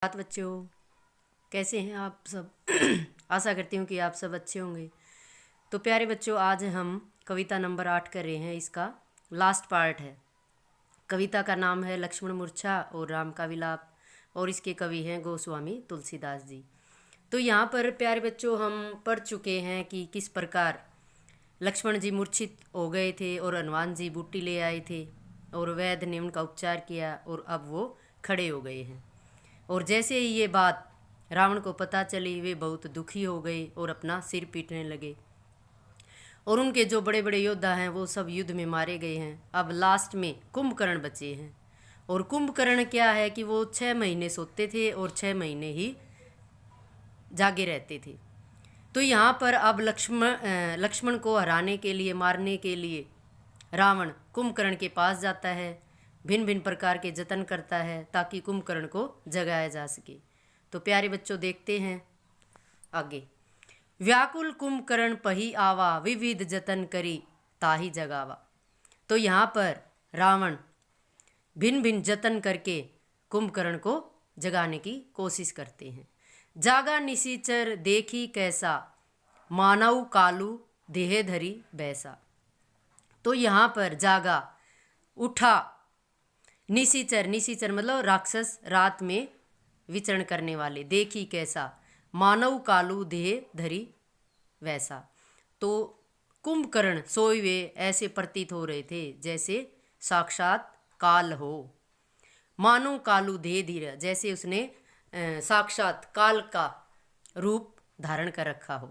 बात बच्चों, कैसे हैं आप सब। आशा करती हूँ कि आप सब अच्छे होंगे। तो प्यारे बच्चों, आज हम कविता नंबर 8 कर रहे हैं। इसका लास्ट पार्ट है। कविता का नाम है लक्ष्मण मूर्छा और राम का विलाप, और इसके कवि हैं गोस्वामी तुलसीदास जी। तो यहाँ पर प्यारे बच्चों हम पढ़ चुके हैं कि किस प्रकार लक्ष्मण जी मूर्छित हो गए थे और हनुमान जी बूटी ले आए थे और वैद्य ने उनका उपचार किया और अब वो खड़े हो गए हैं। और जैसे ही ये बात रावण को पता चली, वे बहुत दुखी हो गए और अपना सिर पीटने लगे। और उनके जो बड़े बड़े योद्धा हैं वो सब युद्ध में मारे गए हैं। अब लास्ट में कुंभकर्ण बचे हैं। और कुंभकर्ण क्या है कि वो 6 महीने सोते थे और 6 महीने ही जागे रहते थे। तो यहाँ पर अब लक्ष्मण को हराने के लिए, मारने के लिए रावण कुंभकर्ण के पास जाता है, भिन्न भिन्न प्रकार के जतन करता है ताकि कुंभकर्ण को जगाया जा सके। तो प्यारे बच्चों देखते हैं आगे। व्याकुल कुंभकर्ण पही आवा, विविध जतन करी ताही जगावा। तो यहाँ पर रावण भिन्न भिन्न जतन करके कुंभकर्ण को जगाने की कोशिश करते हैं। जागा निशिचर देखी कैसा, मानव कालू देह धरी बैसा। तो यहाँ पर जागा, उठा, निशिचर, निशिचर मतलब राक्षस, रात में विचरण करने वाले, देखी कैसा, मानव कालू देह धरी वैसा। तो कुंभकर्ण सोए हुए ऐसे प्रतीत हो रहे थे जैसे साक्षात काल हो। मानो कालू देह धीर, जैसे उसने साक्षात काल का रूप धारण कर रखा हो।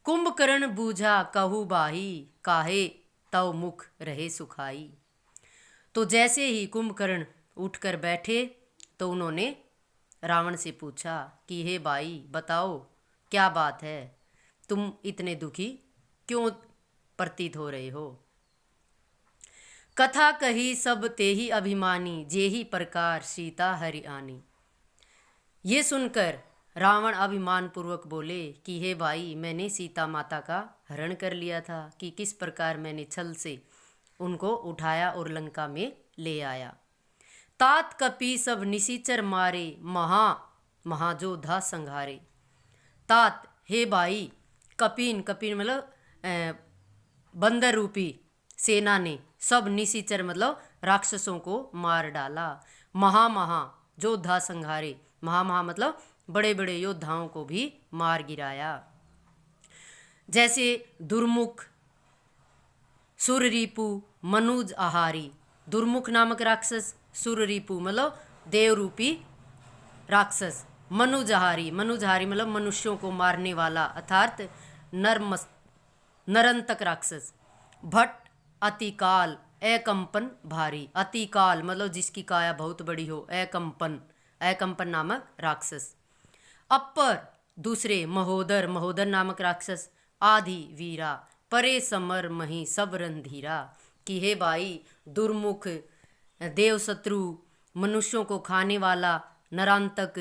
कुंभकर्ण बूझा कहू बाही, काहे तव मुख रहे सुखाई। तो जैसे ही कुंभकर्ण उठकर बैठे तो उन्होंने रावण से पूछा कि हे भाई बताओ क्या बात है, तुम इतने दुखी क्यों प्रतीत हो रहे हो। कथा कही सब तेहि अभिमानी, जेहि प्रकार सीता हरि आनी। ये सुनकर रावण अभिमान पूर्वक बोले कि हे भाई, मैंने सीता माता का हरण कर लिया था, कि किस प्रकार मैंने छल से उनको उठाया और लंका में ले आया। तात कपि सब निशिचर मारे, महा महाजोधा संघारे। तात हे भाई, कपिन, कपिन मतलब बंदर रूपी सेना ने सब निशिचर मतलब राक्षसों को मार डाला। महा योद्धा संघारे, महा मतलब बड़े बड़े योद्धाओं को भी मार गिराया। जैसे दुर्मुख, सुररिपु, मनुज आहारी। दुर्मुख नामक राक्षस, सुररिपु मतलब देव रूपी राक्षस, मनुजहारी, मनुजहारी मतलब मनुष्यों को मारने वाला अर्थात नरंतक राक्षस। भट्ट अतिकाल एकंपन भारी। अतिकाल मतलब जिसकी काया बहुत बड़ी हो, एकंपन, एकंपन नामक राक्षस। अपर दूसरे महोदर, महोदर नामक राक्षस। आदि वीरा परे समर मही सब रणधीरा। कि हे भाई, दुर्मुख, देव शत्रु, मनुष्यों को खाने वाला नरांतक,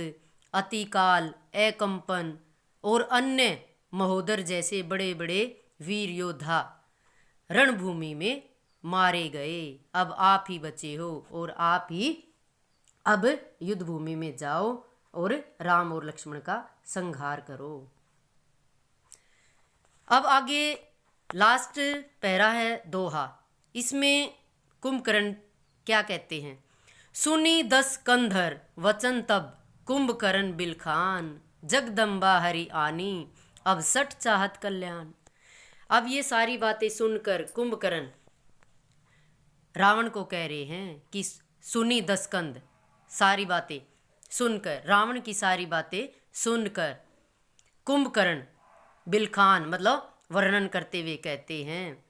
अतिकाल, एकंपन और अन्य महोदर जैसे बड़े बड़े वीर योद्धा रणभूमि में मारे गए। अब आप ही बचे हो और आप ही अब युद्ध भूमि में जाओ और राम और लक्ष्मण का संहार करो। अब आगे लास्ट पैरा है दोहा। इसमें कुंभकर्ण क्या कहते हैं। सुनी 10 कंधर वचन तब, कुंभकर्ण बिलखान, जगदम्बा हरि आनी, अब सठ चाहत कल्याण। अब ये सारी बातें सुनकर कुंभकर्ण रावण को कह रहे हैं कि सुनी 10 कंध, सारी बातें सुनकर, रावण की सारी बातें सुनकर कुंभकर्ण बिलखान मतलब वर्णन करते हुए कहते हैं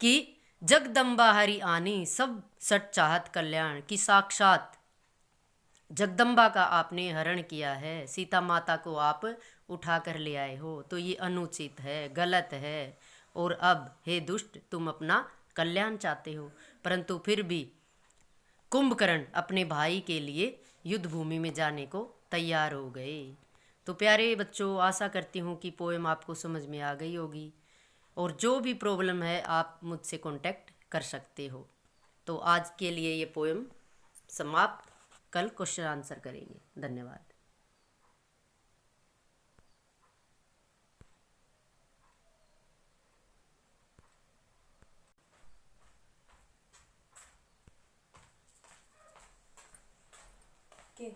कि जगदम्बा हरि आनी, सब सट चाहत कल्याण। कि साक्षात जगदम्बा का आपने हरण किया है, सीता माता को आप उठा कर ले आए हो, तो ये अनुचित है, गलत है। और अब हे दुष्ट, तुम अपना कल्याण चाहते हो। परंतु फिर भी कुंभकर्ण अपने भाई के लिए युद्ध भूमि में जाने को तैयार हो गए। तो प्यारे बच्चों, आशा करती हूँ कि पोएम आपको समझ में आ गई होगी, और जो भी प्रॉब्लम है आप मुझसे कांटेक्ट कर सकते हो। तो आज के लिए ये पोएम समाप्त कल क्वेश्चन आंसर करेंगे। धन्यवाद। के